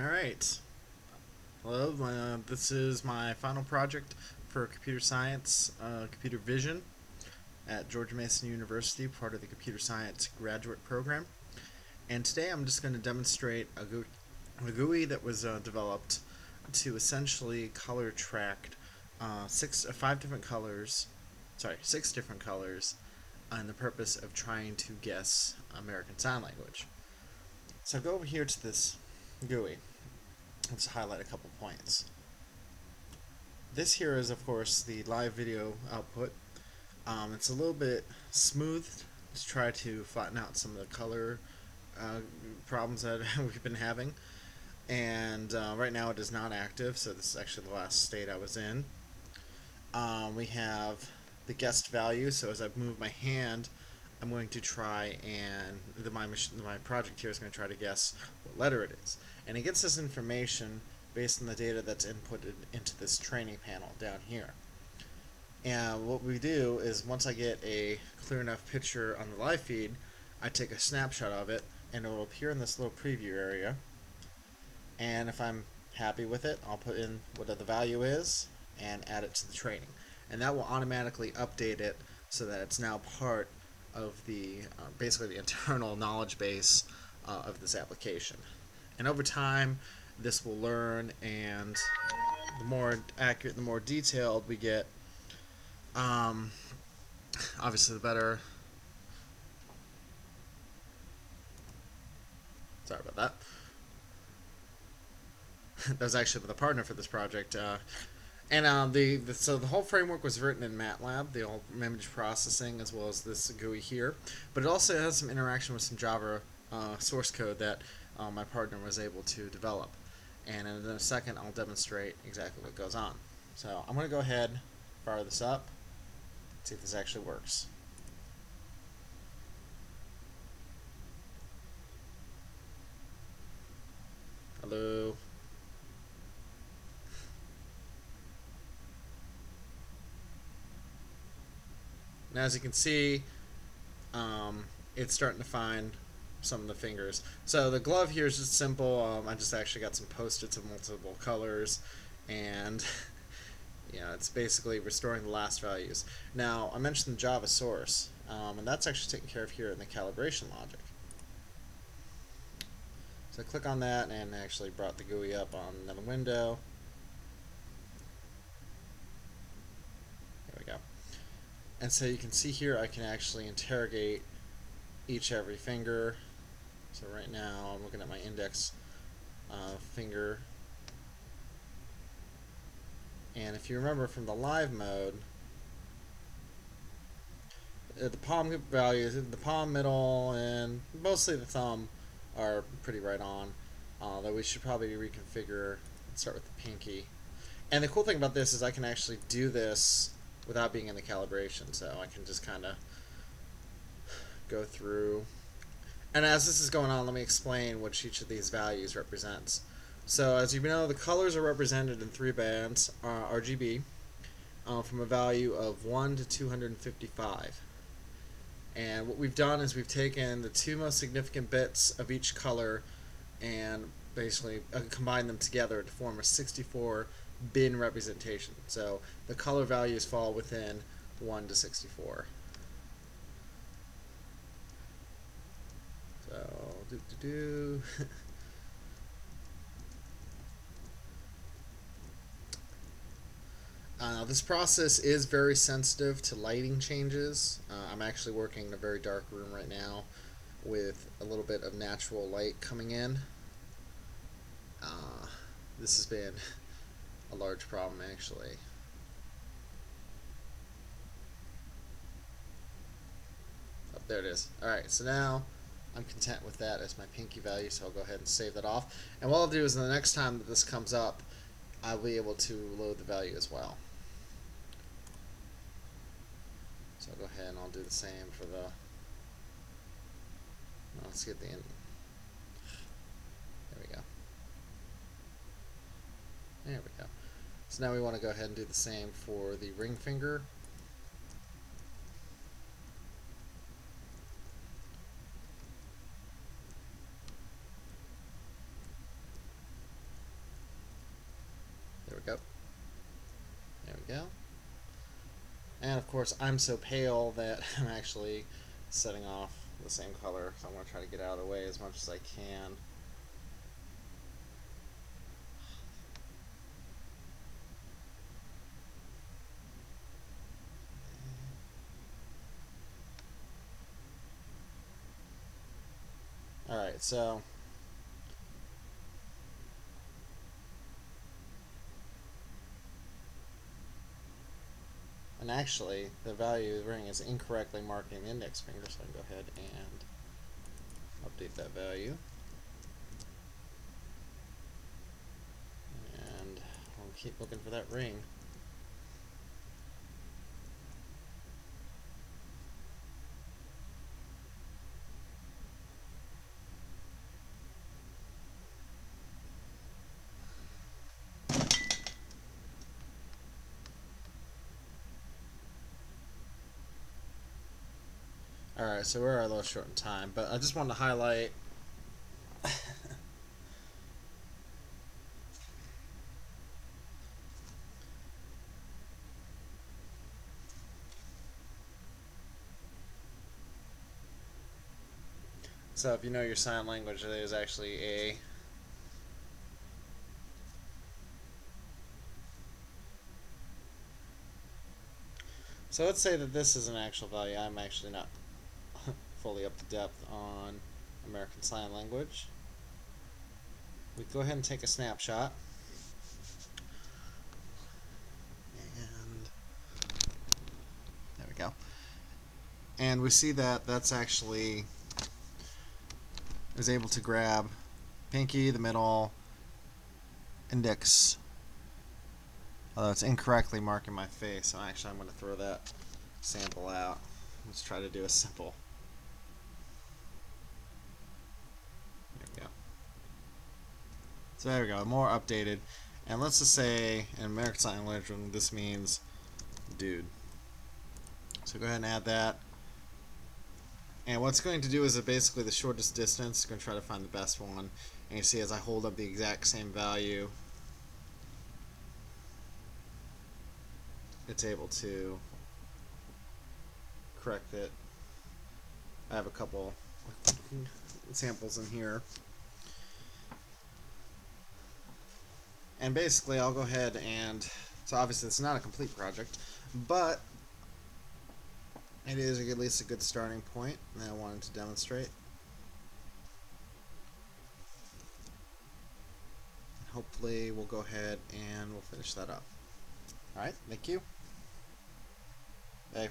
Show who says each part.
Speaker 1: Alright. Hello, this is my final project for computer science, computer vision at George Mason University, part of the computer science graduate program. And today I'm just going to demonstrate a GUI that was developed to essentially color track six different colors on the purpose of trying to guess American Sign Language. So go over here to this GUI. Let's highlight a couple points. This here is, of course, the live video output. It's a little bit smoothed to try to flatten out some of the color problems that we've been having. And right now it is not active, so this is actually the last state I was in. We have the guessed value, so as I move my hand, I'm going to try and my project here is going to try to guess what letter it is. And it gets this information based on the data that's inputted into this training panel down here. And what we do is once I get a clear enough picture on the live feed, I take a snapshot of it and it will appear in this little preview area. And if I'm happy with it, I'll put in what the value is and add it to the training. And that will automatically update it so that it's now part of the basically the internal knowledge base of this application. And over time, this will learn, and the more accurate, the more detailed we get, obviously the better. Sorry about that. That was actually the partner for this project. So the whole framework was written in MATLAB, the old image processing, as well as this GUI here. But it also has some interaction with some Java source code that my partner was able to develop. And in a second, I'll demonstrate exactly what goes on. So I'm going to go ahead, fire this up, see if this actually works. Hello. Now, as you can see, it's starting to find some of the fingers. So the glove here is just simple. I just actually got some post-its of multiple colors, and it's basically restoring the last values. Now, I mentioned the Java source, and that's actually taken care of here in the calibration logic. So I click on that, and actually brought the GUI up on another window. There we go. And so you can see here I can actually interrogate every finger. So right now I'm looking at my index finger. And if you remember from the live mode, the palm values, the palm, middle, and mostly the thumb are pretty right on. Though we should probably reconfigure. Let's start with the pinky. And the cool thing about this is I can actually do this without being in the calibration, so I can just kind of go through. And as this is going on, let me explain what each of these values represents. So as you know, the colors are represented in 3 bands, RGB, from a value of 1 to 255. And what we've done is we've taken the 2 most significant bits of each color and basically combined them together to form a 64 bin representation. So the color values fall within 1 to 64. So, this process is very sensitive to lighting changes. I'm actually working in a very dark room right now with a little bit of natural light coming in. This has been a large problem, actually. Oh, there it is. Alright, so now I'm content with that as my pinky value, so I'll go ahead and save that off. And what I'll do is the next time that this comes up, I'll be able to load the value as well. So I'll go ahead and I'll do the same for the... Let's get the in. There we go. There we go. So now we want to go ahead and do the same for the ring finger. we go. There we go. And of course, I'm so pale that I'm actually setting off the same color, so I'm going to try to get out of the way as much as I can. Alright, so and actually the value of the ring is incorrectly marking the index finger, so I can go ahead and update that value. And we'll keep looking for that ring. Alright, so we're a little short in time, but I just wanted to highlight so if you know your sign language, there's actually a so let's say that this is an actual value. I'm actually not fully up to depth on American Sign Language. We go ahead and take a snapshot. And there we go. And we see that that's actually is able to grab pinky, the middle, index. Although it's incorrectly marking my face, so actually I'm going to throw that sample out. Let's try to do a simple. There we go. So there we go, more updated. And let's just say in American Sign Language, this means dude. So go ahead and add that. And what's going to do is basically the shortest distance. It's going to try to find the best one. And you see as I hold up the exact same value, it's able to correct it. I have a couple samples in here. And basically I'll go ahead and, so obviously it's not a complete project, but it is at least a good starting point that I wanted to demonstrate. Hopefully we'll go ahead and we'll finish that up. Alright, thank you. Bye.